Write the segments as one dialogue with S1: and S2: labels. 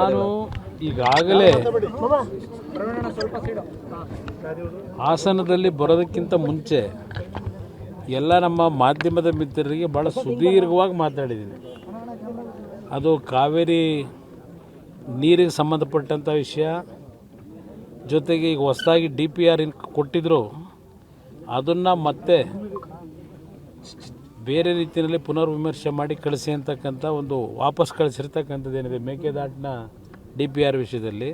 S1: ನಾನು ಈಗಾಗಲೇ ಹಾಸನದಲ್ಲಿ ಬರೋದಕ್ಕಿಂತ ಮುಂಚೆ ಎಲ್ಲ ನಮ್ಮ ಮಾಧ್ಯಮದ ಮಿತ್ರರಿಗೆ ಭಾಳ ಸುದೀರ್ಘವಾಗಿ ಮಾತಾಡಿದ್ದೀನಿ. ಅದು ಕಾವೇರಿ ನೀರಿಗೆ ಸಂಬಂಧಪಟ್ಟಂಥ ವಿಷಯ, ಜೊತೆಗೆ ಈಗ ಹೊಸದಾಗಿ DPR ಕೊಟ್ಟಿದ್ದರು, ಅದನ್ನು ಮತ್ತೆ ಬೇರೆ ರೀತಿಯಲ್ಲಿ ಪುನರ್ವಿಮರ್ಶೆ ಮಾಡಿ ಕಳಿಸಿ ಅಂತಕ್ಕಂಥ ಒಂದು ವಾಪಸ್ ಕಳಿಸಿರ್ತಕ್ಕಂಥದ್ದೇನಿದೆ ಮೇಕೆದಾಟಿನ DPR ವಿಷಯದಲ್ಲಿ,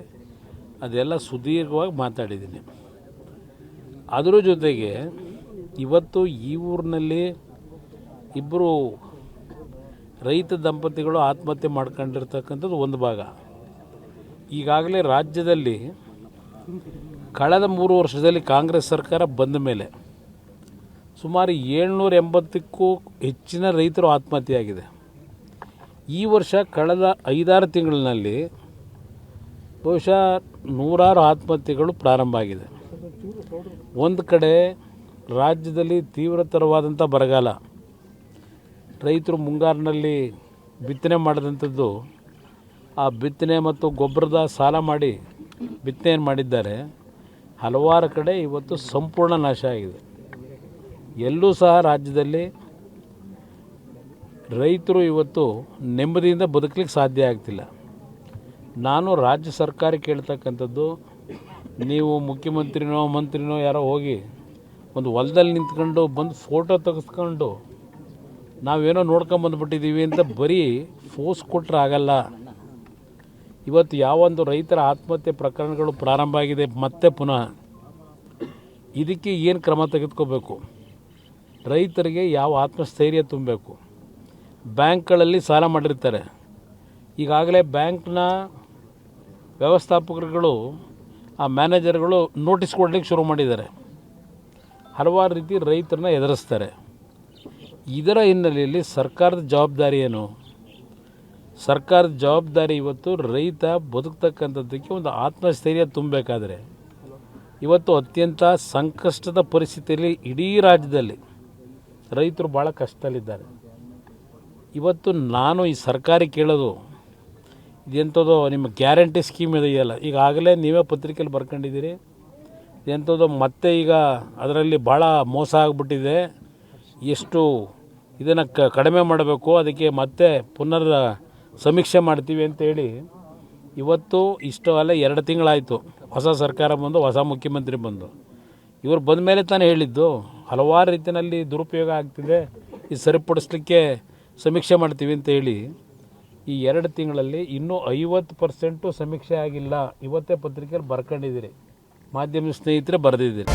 S1: ಅದೆಲ್ಲ ಸುದೀರ್ಘವಾಗಿ ಮಾತಾಡಿದ್ದೀನಿ. ಅದರ ಜೊತೆಗೆ ಇವತ್ತು ಈ ಊರಿನಲ್ಲಿ ಇಬ್ಬರು ರೈತ ದಂಪತಿಗಳು ಆತ್ಮಹತ್ಯೆ ಮಾಡ್ಕೊಂಡಿರ್ತಕ್ಕಂಥದ್ದು ಒಂದು ಭಾಗ. ಈಗಾಗಲೇ ರಾಜ್ಯದಲ್ಲಿ ಕಳೆದ 3 ವರ್ಷದಲ್ಲಿ ಕಾಂಗ್ರೆಸ್ ಸರ್ಕಾರ ಬಂದ ಮೇಲೆ ಸುಮಾರು 780ಕ್ಕೂ ಹೆಚ್ಚಿನ ರೈತರು ಆತ್ಮಹತ್ಯೆಯಾಗಿದೆ. ಈ ವರ್ಷ ಕಳೆದ 5-6 ತಿಂಗಳಿನಲ್ಲಿ ಬಹುಶಃ ನೂರಾರು ಆತ್ಮಹತ್ಯೆಗಳು ಪ್ರಾರಂಭ ಆಗಿದೆ. ಒಂದು ಕಡೆ ರಾಜ್ಯದಲ್ಲಿ ತೀವ್ರತರವಾದಂಥ ಬರಗಾಲ, ರೈತರು ಮುಂಗಾರಿನಲ್ಲಿ ಬಿತ್ತನೆ ಮಾಡಿದಂಥದ್ದು, ಆ ಬಿತ್ತನೆ ಮತ್ತು ಗೊಬ್ಬರದ ಸಾಲ ಮಾಡಿ ಬಿತ್ತನೆ ಮಾಡಿದ್ದಾರೆ. ಹಲವಾರು ಕಡೆ ಇವತ್ತು ಸಂಪೂರ್ಣ ನಾಶ ಆಗಿದೆ. ಎಲ್ಲೂ ಸಹ ರಾಜ್ಯದಲ್ಲಿ ರೈತರು ಇವತ್ತು ನೆಮ್ಮದಿಯಿಂದ ಬದುಕಲಿಕ್ಕೆ ಸಾಧ್ಯ ಆಗ್ತಿಲ್ಲ. ನಾನು ರಾಜ್ಯ ಸರ್ಕಾರ ಕೇಳ್ತಕ್ಕಂಥದ್ದು, ನೀವು ಮುಖ್ಯಮಂತ್ರಿನೋ ಮಂತ್ರಿನೋ ಯಾರೋ ಹೋಗಿ ಒಂದು ಹೊಲದಲ್ಲಿ ನಿಂತ್ಕೊಂಡು ಬಂದು ಫೋಟೋ ತೆಗೆಸ್ಕೊಂಡು ನಾವೇನೋ ನೋಡ್ಕೊಂಬಂದುಬಿಟ್ಟಿದ್ದೀವಿ ಅಂತ ಬರೀ ಫೋರ್ಸ್ ಕೊಟ್ಟರೆ ಆಗಲ್ಲ. ಇವತ್ತು ಯಾವೊಂದು ರೈತರ ಆತ್ಮಹತ್ಯೆ ಪ್ರಕರಣಗಳು ಪ್ರಾರಂಭ ಆಗಿದೆ ಮತ್ತೆ ಪುನಃ, ಇದಕ್ಕೆ ಏನು ಕ್ರಮ ತೆಗೆದುಕೋಬೇಕು, ರೈತರಿಗೆ ಯಾವ ಆತ್ಮಸ್ಥೈರ್ಯ ತುಂಬಬೇಕು. ಬ್ಯಾಂಕ್ಗಳಲ್ಲಿ ಸಾಲ ಮಾಡಿರ್ತಾರೆ, ಈಗಾಗಲೇ ಬ್ಯಾಂಕ್ನ ವ್ಯವಸ್ಥಾಪಕರುಗಳು, ಆ ಮ್ಯಾನೇಜರ್ಗಳು ನೋಟಿಸ್ ಕೊಡಲಿಕ್ಕೆ ಶುರು ಮಾಡಿದ್ದಾರೆ. ಹಲವಾರು ರೀತಿ ರೈತರನ್ನ ಎದುರಿಸ್ತಾರೆ. ಇದರ ಹಿನ್ನೆಲೆಯಲ್ಲಿ ಸರ್ಕಾರದ ಜವಾಬ್ದಾರಿ ಏನು? ಸರ್ಕಾರದ ಜವಾಬ್ದಾರಿ ಇವತ್ತು ರೈತ ಬದುಕ್ತಕ್ಕಂಥದ್ದಕ್ಕೆ ಒಂದು ಆತ್ಮಸ್ಥೈರ್ಯ ತುಂಬಬೇಕಾದ್ರೆ, ಇವತ್ತು ಅತ್ಯಂತ ಸಂಕಷ್ಟದ ಪರಿಸ್ಥಿತಿಯಲ್ಲಿ ಇಡೀ ರಾಜ್ಯದಲ್ಲಿ ರೈತರು ಭಾಳ ಕಷ್ಟದಲ್ಲಿದ್ದಾರೆ. ಇವತ್ತು ನಾನು ಈ ಸರ್ಕಾರಿ ಕೇಳೋದು, ಇದೆಂಥದ್ದು ನಿಮ್ಮ ಗ್ಯಾರಂಟಿ ಸ್ಕೀಮ್ ಇದೆಯಲ್ಲ, ಈಗಾಗಲೇ ನೀವೇ ಪತ್ರಿಕೆಯಲ್ಲಿ ಬರ್ಕೊಂಡಿದ್ದೀರಿ, ಎಂಥದ್ದು ಮತ್ತೆ ಈಗ ಅದರಲ್ಲಿ ಭಾಳ ಮೋಸ ಆಗಿಬಿಟ್ಟಿದೆ, ಎಷ್ಟು ಇದನ್ನು ಕಡಿಮೆ ಮಾಡಬೇಕು, ಅದಕ್ಕೆ ಮತ್ತೆ ಪುನರ್ ಸಮೀಕ್ಷೆ ಮಾಡ್ತೀವಿ ಅಂತೇಳಿ ಇವತ್ತು ಇಷ್ಟು ಅಲ್ಲ 2 ತಿಂಗಳಾಯಿತು ಹೊಸ ಸರ್ಕಾರ ಬಂದು, ಹೊಸ ಮುಖ್ಯಮಂತ್ರಿ ಬಂದು. ಇವರು ಬಂದ ಮೇಲೆ ತಾನೇ ಹೇಳಿದ್ದು ಹಲವಾರು ರೀತಿಯಲ್ಲಿ ದುರುಪಯೋಗ ಆಗ್ತಿದೆ, ಇದು ಸರಿಪಡಿಸ್ಲಿಕ್ಕೆ ಸಮೀಕ್ಷೆ ಮಾಡ್ತೀವಿ ಅಂತ ಹೇಳಿ. ಈ 2 ತಿಂಗಳಲ್ಲಿ ಇನ್ನೂ 50% ಸಮೀಕ್ಷೆ ಆಗಿಲ್ಲ. ಇವತ್ತೇ ಪತ್ರಿಕೆಯಲ್ಲಿ ಬರ್ಕೊಂಡಿದ್ದೀರಿ, ಮಾಧ್ಯಮ ಸ್ನೇಹಿತರೆ ಬರೆದಿದ್ದೀರಿ.